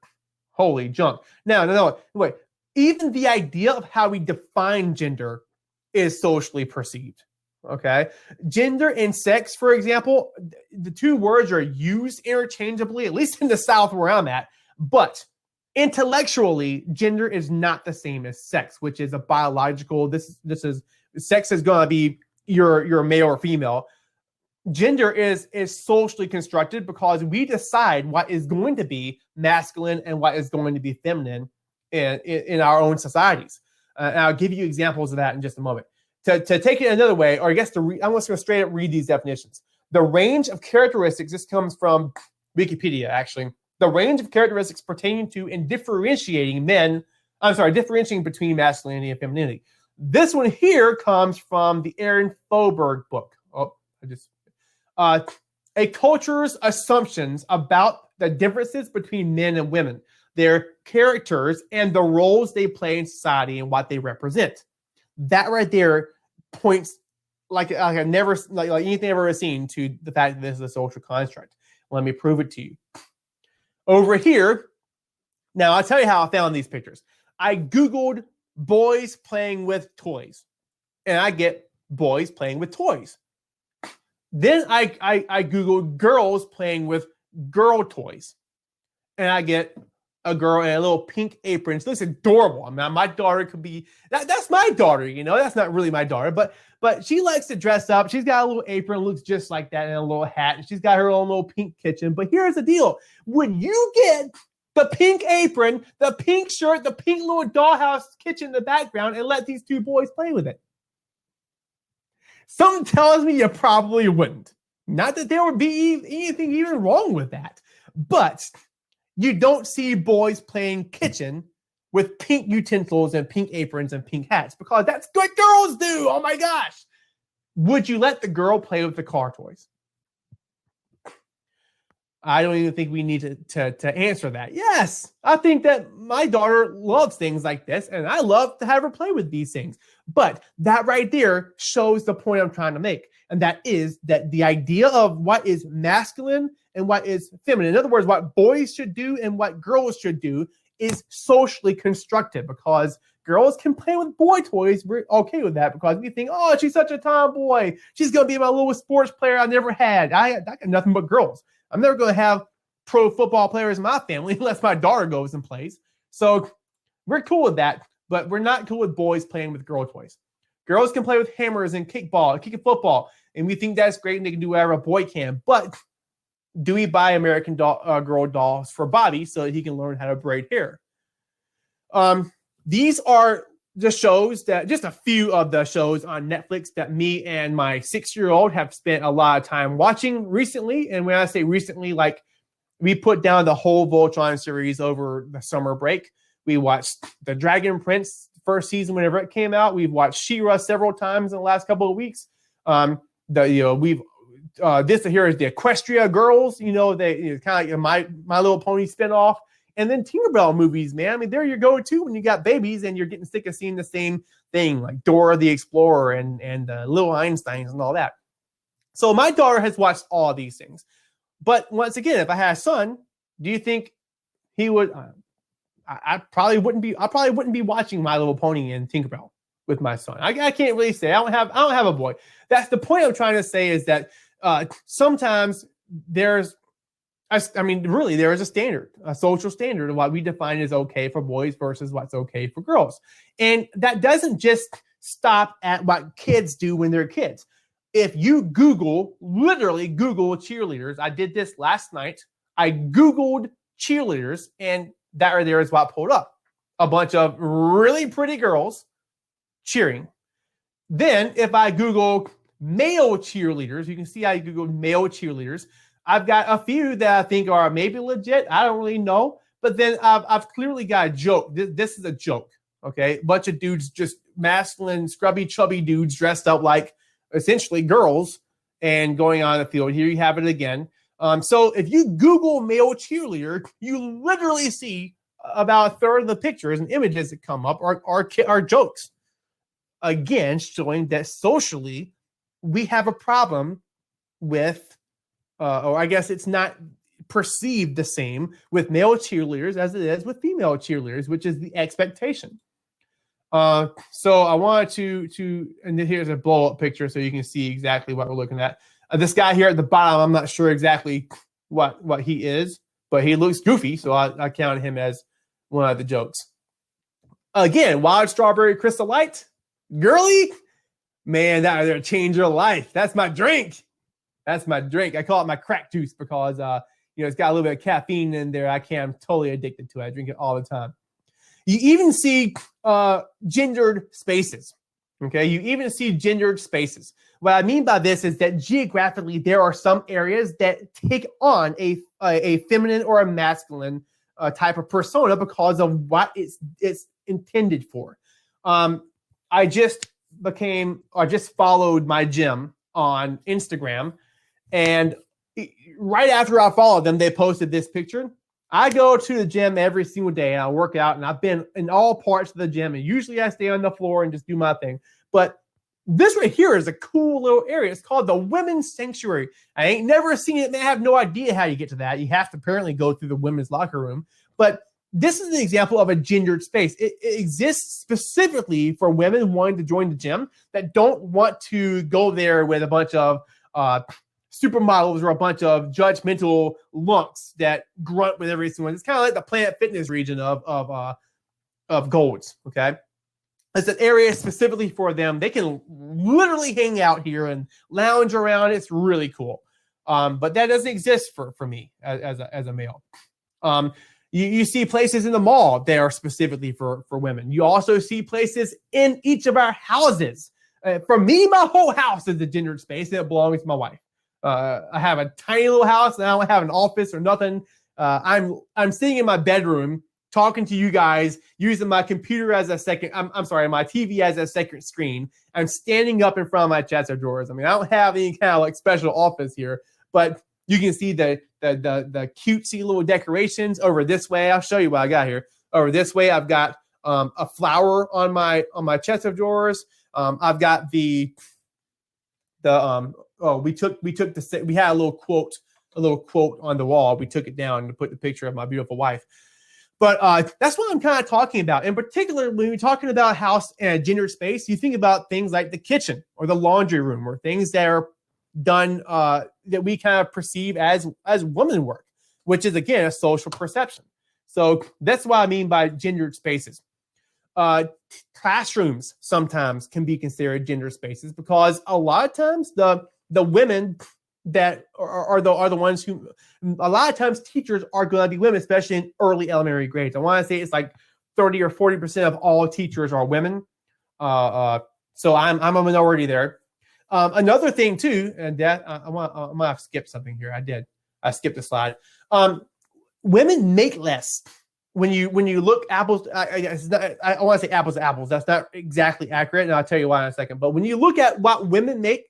Holy junk. No, wait. Even the idea of how we define gender is socially perceived. Okay. Gender and sex, for example, the two words are used interchangeably, at least in the South where I'm at. But intellectually, gender is not the same as sex, which is a biological. Sex is going to be you're male or female. Gender is socially constructed because we decide what is going to be masculine and what is going to be feminine in our own societies. And I'll give you examples of that in just a moment. To take it another way, or I guess I'm just going to straight up read these definitions. The range of characteristics, this comes from Wikipedia actually, the range of characteristics pertaining to and differentiating between masculinity and femininity. This one here comes from the Aaron Foberg book. A culture's assumptions about the differences between men and women, their characters, and the roles they play in society and what they represent. That right there points like I've never like anything I've ever seen to the fact that this is a social construct. Let me prove it to you. Over here, now I'll tell you how I found these pictures. I Googled boys playing with toys, and I get boys playing with toys. Then I Googled girls playing with girl toys, and I get a girl in a little pink apron. So it's adorable. I mean, my daughter could be that's my daughter, you know. That's not really my daughter, but she likes to dress up. She's got a little apron, looks just like that, and a little hat. And she's got her own little pink kitchen. But here's the deal: when you get the pink apron, the pink shirt, the pink little dollhouse kitchen in the background, and let these two boys play with it, something tells me you probably wouldn't. Not that there would be anything even wrong with that, but you don't see boys playing kitchen with pink utensils and pink aprons and pink hats because that's what girls do. Oh my gosh. Would you let the girl play with the car toys? I don't even think we need to answer that. Yes, I think that my daughter loves things like this, and I love to have her play with these things. But that right there shows the point I'm trying to make, and that is that the idea of what is masculine and what is feminine, in other words, what boys should do and what girls should do, is socially constructed because girls can play with boy toys. We're okay with that because we think, oh, she's such a tomboy. She's going to be my little sports player I never had. I got nothing but girls. I'm never going to have pro football players in my family unless my daughter goes and plays. So we're cool with that, but we're not cool with boys playing with girl toys. Girls can play with hammers and kick football, and we think that's great and they can do whatever a boy can. But do we buy American Girl dolls for Bobby so that he can learn how to braid hair? These are the shows just a few of the shows on Netflix that me and my 6-year-old have spent a lot of time watching recently. And when I say recently, like we put down the whole Voltron series over the summer break. We watched The Dragon Prince first season whenever it came out. We've watched She-Ra several times in the last couple of weeks. This here is the Equestria Girls, they kind of like My Little Pony spinoff. And then Tinkerbell movies, man. I mean, they're your go-to when you got babies and you're getting sick of seeing the same thing, like Dora the Explorer and Little Einsteins and all that. So my daughter has watched all of these things. But once again, if I had a son, do you think he would? I probably wouldn't be watching My Little Pony and Tinkerbell with my son. I can't really say. I don't have a boy. That's the point I'm trying to say is that sometimes there is a standard, a social standard of what we define as okay for boys versus what's okay for girls. And that doesn't just stop at what kids do when they're kids. If you literally Google cheerleaders, I did this last night. I Googled cheerleaders, and that right there is what pulled up. A bunch of really pretty girls cheering. Then if I Google male cheerleaders, you can see I Googled male cheerleaders. I've got a few that I think are maybe legit. I don't really know. But then I've clearly got a joke. This is a joke, okay? Bunch of dudes, just masculine, scrubby, chubby dudes dressed up like essentially girls and going on the field. Here you have it again. So if you Google male cheerleader, you literally see about a third of the pictures and images that come up are jokes. Again, showing that socially we have a problem with, or I guess it's not perceived the same with male cheerleaders as it is with female cheerleaders, which is the expectation. So I wanted to, and here's a blow up picture so you can see exactly what we're looking at. This guy here at the bottom, I'm not sure exactly what he is, but he looks goofy, so I counted him as one of the jokes. Again, wild strawberry crystal light, girly, man, that'll change your life. That's my drink. That's my drink. I call it my crack juice because it's got a little bit of caffeine in there. I'm totally addicted to it. I drink it all the time. You even see gendered spaces. Okay, you even see gendered spaces. What I mean by this is that geographically, there are some areas that take on a feminine or a masculine type of persona because of what it's intended for. I just followed my gym on Instagram, and right after I followed them, they posted this picture. I go to the gym every single day and I work out, and I've been in all parts of the gym, and usually I stay on the floor and just do my thing. But this right here is a cool little area. It's called the Women's Sanctuary. I ain't never seen it. I have no idea how you get to that. You have to apparently go through the women's locker room. But this is an example of a gendered space. It exists specifically for women wanting to join the gym that don't want to go there with a bunch of supermodels or a bunch of judgmental lunks that grunt with every single one. It's kind of like the Planet Fitness region of Golds. Okay, it's an area specifically for them. They can literally hang out here and lounge around. It's really cool. But that doesn't exist for me as a male. You see places in the mall that are specifically for women. You also see places in each of our houses. For me, my whole house is a gendered space that belongs to my wife. I have a tiny little house, and I don't have an office or nothing. I'm sitting in my bedroom talking to you guys, using my computer as a second. I'm sorry, my TV as a second screen. I'm standing up in front of my chest of drawers. I mean, I don't have any kind of like special office here, but you can see the cutesy little decorations over this way. I'll show you what I got here. Over this way, I've got a flower on my chest of drawers. I've got we had a little quote on the wall. We took it down to put the picture of my beautiful wife. But that's what I'm kind of talking about. In particular, when you're talking about a house and a gendered space, you think about things like the kitchen or the laundry room, or things that are done that we kind of perceive as women work, which is, again, a social perception. So that's what I mean by gendered spaces. Classrooms sometimes can be considered gender spaces because a lot of times the women that are the ones who, a lot of times teachers are going to be women, especially in early elementary grades. I want to say it's like 30 or 40% of all teachers are women. So I'm a minority there. Another thing too, and that I'm gonna have to skip something here. I skipped a slide. Women make less. When you look apples, I want to say apples to apples. That's not exactly accurate, and I'll tell you why in a second. But when you look at what women make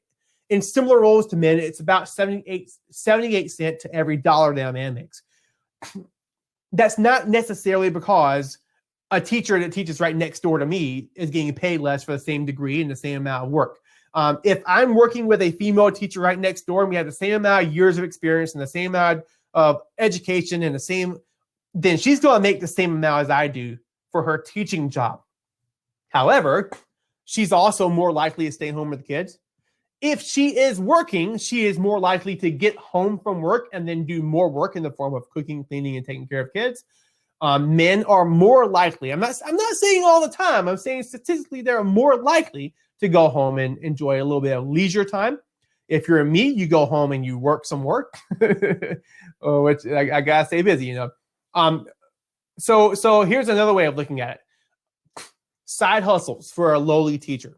in similar roles to men, it's about 78 cents to every dollar that a man makes. That's not necessarily because a teacher that teaches right next door to me is getting paid less for the same degree and the same amount of work. If I'm working with a female teacher right next door and we have the same amount of years of experience and the same amount of education and then she's going to make the same amount as I do for her teaching job. However, she's also more likely to stay home with the kids. If she is working, she is more likely to get home from work and then do more work in the form of cooking, cleaning, and taking care of kids. Men are more likely. I'm not saying all the time. I'm saying statistically they're more likely to go home and enjoy a little bit of leisure time. If you're me, you go home and you work some work, which I gotta stay busy, So here's another way of looking at it. Side hustles for a lowly teacher.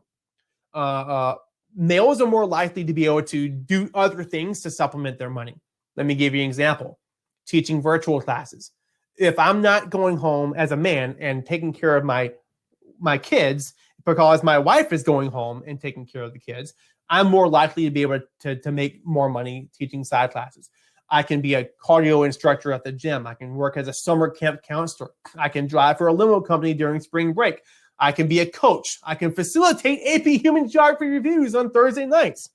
Males are more likely to be able to do other things to supplement their money. Let me give you an example. Teaching virtual classes. If I'm not going home as a man and taking care of my kids because my wife is going home and taking care of the kids, I'm more likely to be able to make more money teaching side classes. I can be a cardio instructor at the gym. I can work as a summer camp counselor. I can drive for a limo company during spring break. I can be a coach. I can facilitate AP Human Geography reviews on Thursday nights.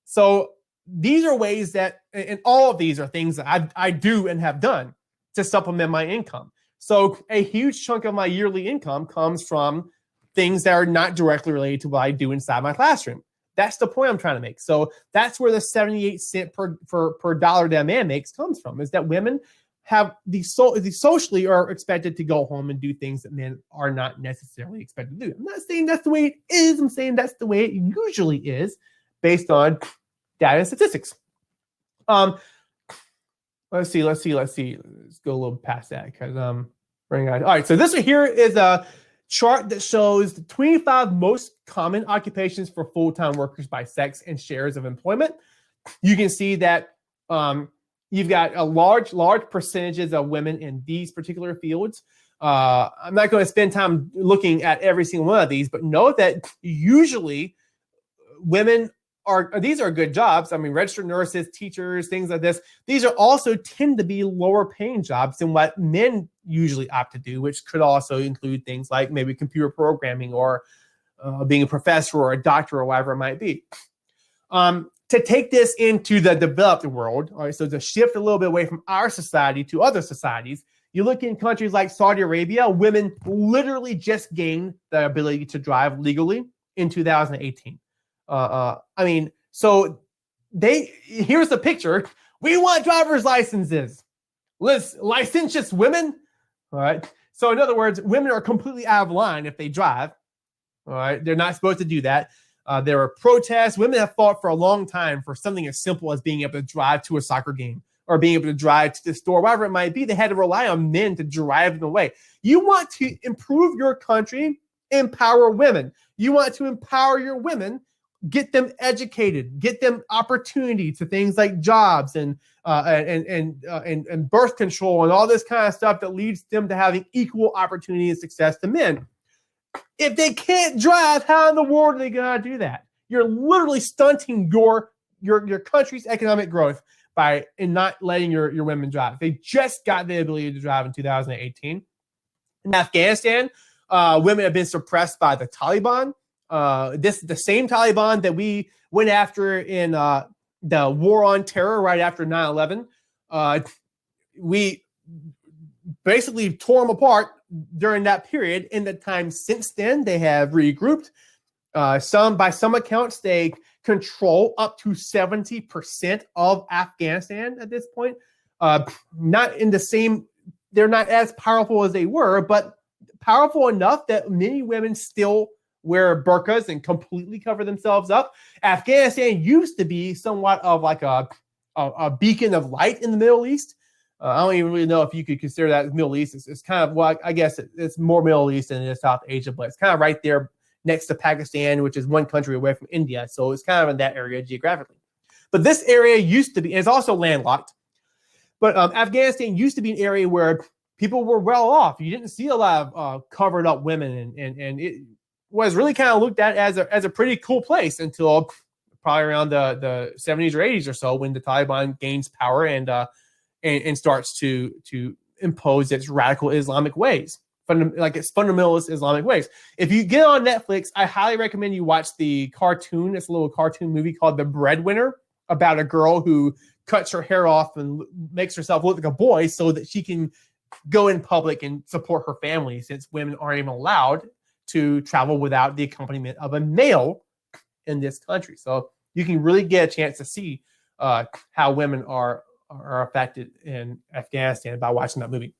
So these are ways that, and all of these are things that I do and have done to supplement my income. So a huge chunk of my yearly income comes from things that are not directly related to what I do inside my classroom. That's the point I'm trying to make. So that's where the 78 cents per dollar that a man makes comes from, is that women have the socially are expected to go home and do things that men are not necessarily expected to do. I'm not saying that's the way it is. I'm saying that's the way it usually is based on data and statistics. Let's see. Let's go a little past that because running out. All right. So this one here is a chart that shows the 25 most common occupations for full-time workers by sex and shares of employment. You can see that you've got a large percentages of women in these particular fields. I'm not going to spend time looking at every single one of these, but note that usually women these are good jobs. I mean, registered nurses, teachers, things like this. These are also tend to be lower paying jobs than what men usually opt to do, which could also include things like maybe computer programming or being a professor or a doctor or whatever it might be. To take this into the developed world, all right, so to shift a little bit away from our society to other societies, you look in countries like Saudi Arabia, women literally just gained the ability to drive legally in 2018. I mean, so here's the picture. We want driver's licenses. Licentious women. All right. So in other words, women are completely out of line if they drive. All right. They're not supposed to do that. There are protests. Women have fought for a long time for something as simple as being able to drive to a soccer game or being able to drive to the store, whatever it might be. They had to rely on men to drive them away. You want to improve your country, empower women. You want to empower your women, get them educated, get them opportunity to things like jobs and birth control and all this kind of stuff that leads them to having equal opportunity and success to men. If they can't drive, how in the world are they going to do that? You're literally stunting your country's economic growth by not letting your women drive. They just got the ability to drive in 2018. In Afghanistan, women have been suppressed by the Taliban. This is the same Taliban that we went after in the war on terror right after 9/11. We basically tore them apart during that period. In the time since then, they have regrouped. By some accounts, they control up to 70% of Afghanistan at this point. Not in the same, they're not as powerful as they were, but powerful enough that many women still wear burqas and completely cover themselves up. Afghanistan used to be somewhat of like a beacon of light in the Middle East. I don't even really know if you could consider that as Middle East. It's kind of, well, I guess it's more Middle East than it is South Asia, but it's kind of right there next to Pakistan, which is one country away from India. So it's kind of in that area geographically. But this area used to be, and it's also landlocked, but Afghanistan used to be an area where people were well off. You didn't see a lot of covered up women, and it was really kind of looked at as a pretty cool place until probably around the 70s or 80s or so, when the Taliban gains power and starts to impose its radical Islamic ways, its fundamentalist Islamic ways. If you get on Netflix, I highly recommend you watch the cartoon. It's a little cartoon movie called The Breadwinner, about a girl who cuts her hair off and makes herself look like a boy so that she can go in public and support her family, since women aren't even allowed to travel without the accompaniment of a male in this country. So you can really get a chance to see how women are affected in Afghanistan by watching that movie.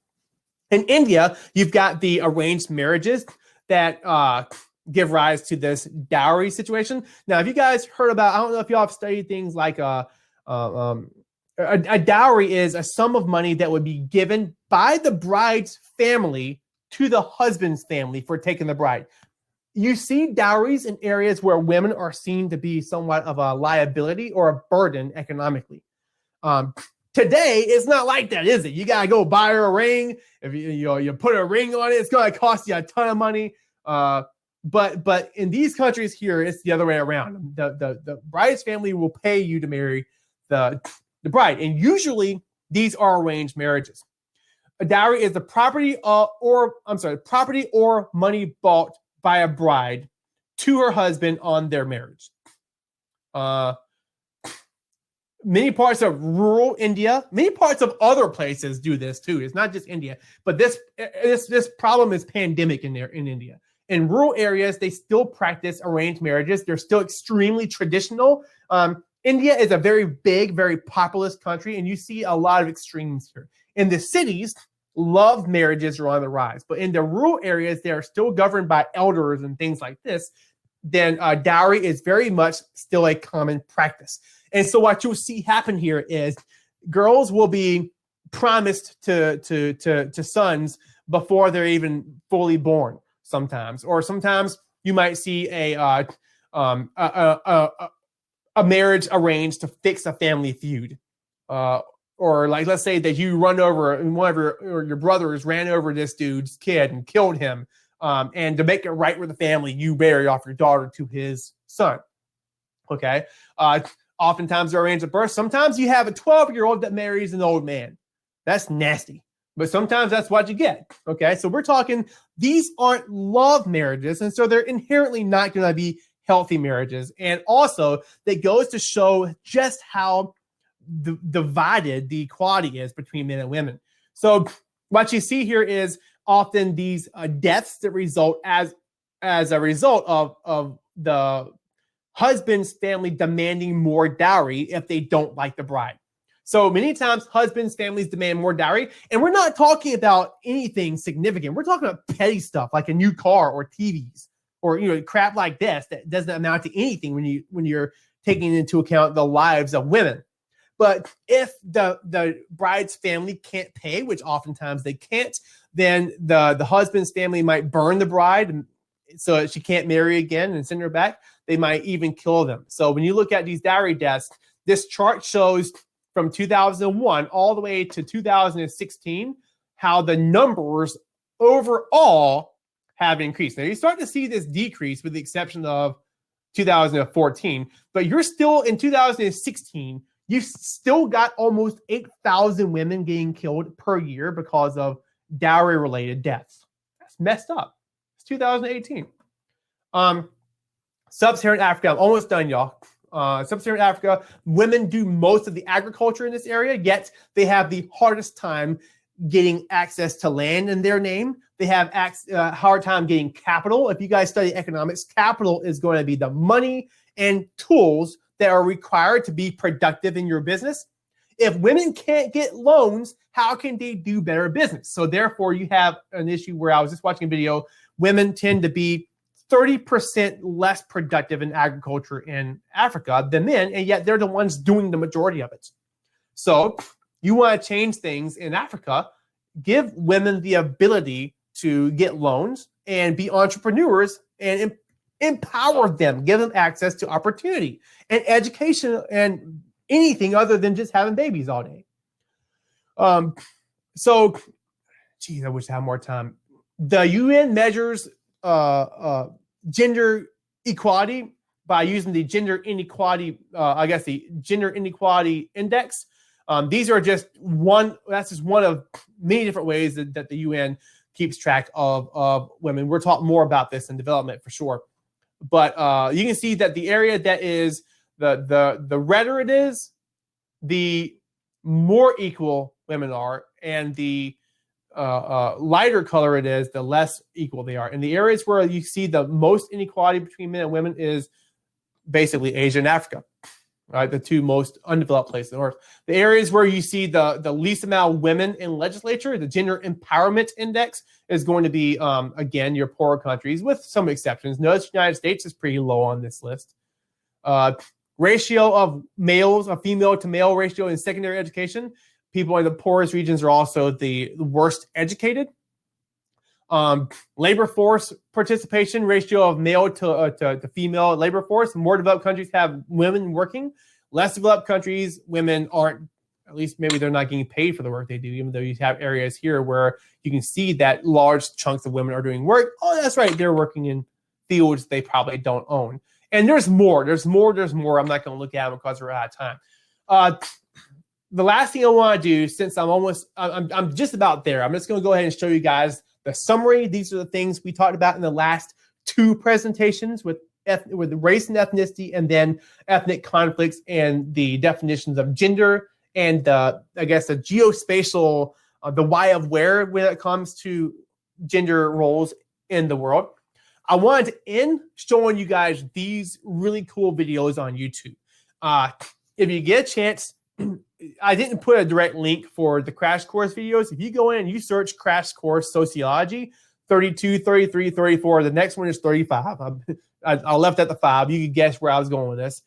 In India, you've got the arranged marriages that give rise to this dowry situation. Now, have you guys heard about, I don't know if y'all have studied things like a dowry is a sum of money that would be given by the bride's family to the husband's family for taking the bride. You see dowries in areas where women are seen to be somewhat of a liability or a burden economically. Today, it's not like that, is it? You got to go buy her a ring. If you put a ring on it, it's going to cost you a ton of money. But in these countries here, it's the other way around. The bride's family will pay you to marry the bride, and usually these are arranged marriages. A dowry is the property property or money bought by a bride to her husband on their marriage. Many parts of rural India, many parts of other places do this too. It's not just India, but this problem is pandemic in India. In rural areas, they still practice arranged marriages. They're still extremely traditional. India is a very big, very populous country, and you see a lot of extremes here. In the cities, love marriages are on the rise, but in the rural areas, they are still governed by elders and things like this. Then dowry is very much still a common practice. And so what you'll see happen here is girls will be promised to sons before they're even fully born sometimes. Or sometimes you might see a marriage arranged to fix a family feud. Or like, let's say that you run over, and one of your brothers ran over this dude's kid and killed him. And to make it right with the family, you marry off your daughter to his son. Okay. Oftentimes they're arranged at birth. Sometimes you have a 12-year-old that marries an old man. That's nasty. But sometimes that's what you get. Okay. So we're talking, these aren't love marriages. And so they're inherently not going to be healthy marriages. And also that goes to show just how divided the equality is between men and women. So what you see here is often these deaths that result as a result of the husband's family demanding more dowry if they don't like the bride. So many times husbands' families demand more dowry, and we're not talking about anything significant. We're talking about petty stuff like a new car or TVs or crap like this that doesn't amount to anything when you're taking into account the lives of women. But if the bride's family can't pay, which oftentimes they can't, then the husband's family might burn the bride so she can't marry again and send her back. They might even kill them. So when you look at these dowry deaths, this chart shows from 2001 all the way to 2016 how the numbers overall have increased. Now you start to see this decrease with the exception of 2014, but you're still in 2016. You've still got almost 8,000 women getting killed per year because of dowry-related deaths. That's messed up. It's 2018. Sub-Saharan Africa, I'm almost done, y'all. Sub-Saharan Africa, women do most of the agriculture in this area, yet they have the hardest time getting access to land in their name. They have hard time getting capital. If you guys study economics, capital is going to be the money and tools that are required to be productive in your business. If women can't get loans, how can they do better business? So therefore, you have an issue where I was just watching a video. Women tend to be 30% less productive in agriculture in Africa than men, and yet they're the ones doing the majority of it. So you want to change things in Africa, give women the ability to get loans and be entrepreneurs and empower them, give them access to opportunity and education and anything other than just having babies all day. So, geez, I wish I had more time. The UN measures gender equality by using the gender inequality, the gender inequality index. These are just that's just one of many different ways that the UN keeps track of women. We'll talk more about this in development for sure. But you can see that the area that is the redder it is, the more equal women are, and the lighter color it is, the less equal they are. And the areas where you see the most inequality between men and women is basically Asia and Africa, right? The two most undeveloped places on Earth. The areas where you see the least amount of women in legislature, the gender empowerment index, is going to be, again, your poorer countries, with some exceptions. Notice the United States is pretty low on this list. Ratio of female to male ratio in secondary education. People in the poorest regions are also the worst educated. Labor force participation ratio of male to female labor force. More developed countries have women working. Less developed countries, women aren't, at least maybe they're not getting paid for the work they do, even though you have areas here where you can see that large chunks of women are doing work. Oh, that's right, they're working in fields they probably don't own. And there's more. I'm not going to look at them because we're out of time. The last thing I want to do, since I'm just about there, I'm just going to go ahead and show you guys the summary. These are the things we talked about in the last 2 presentations with race and ethnicity, and then ethnic conflicts and the definitions of gender and I guess the geospatial, the why of where when it comes to gender roles in the world. I wanted to end showing you guys these really cool videos on YouTube. If you get a chance, I didn't put a direct link for the crash course videos. If you go in and you search crash course sociology, 32, 33, 34, the next one is 35. I left at the 5. You can guess where I was going with this.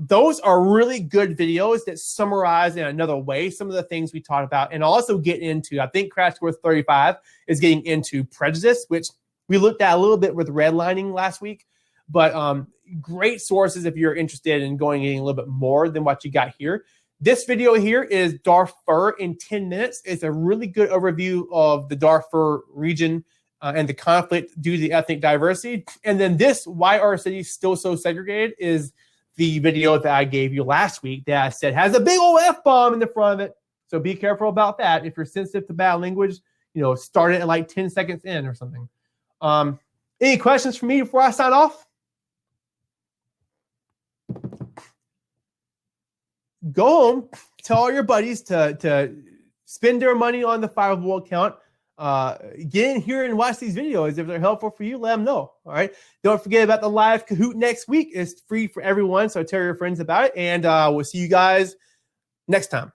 Those are really good videos that summarize in another way some of the things we talked about, and also get into, I think crash course 35 is getting into prejudice, which we looked at a little bit with redlining last week. But great sources if you're interested in getting a little bit more than what you got here. This video here is Darfur in 10 minutes. It's a really good overview of the Darfur region and the conflict due to the ethnic diversity. And then this, why are cities still so segregated, is the video that I gave you last week that I said has a big old F-bomb in the front of it. So be careful about that. If you're sensitive to bad language, start it at like 10 seconds in or something. Any questions for me before I sign off? Go home, tell all your buddies to spend their money on the Fiveable account. Get in here and watch these videos. If they're helpful for you, let them know. All right. Don't forget about the live Kahoot next week. It's free for everyone, so tell your friends about it. And we'll see you guys next time.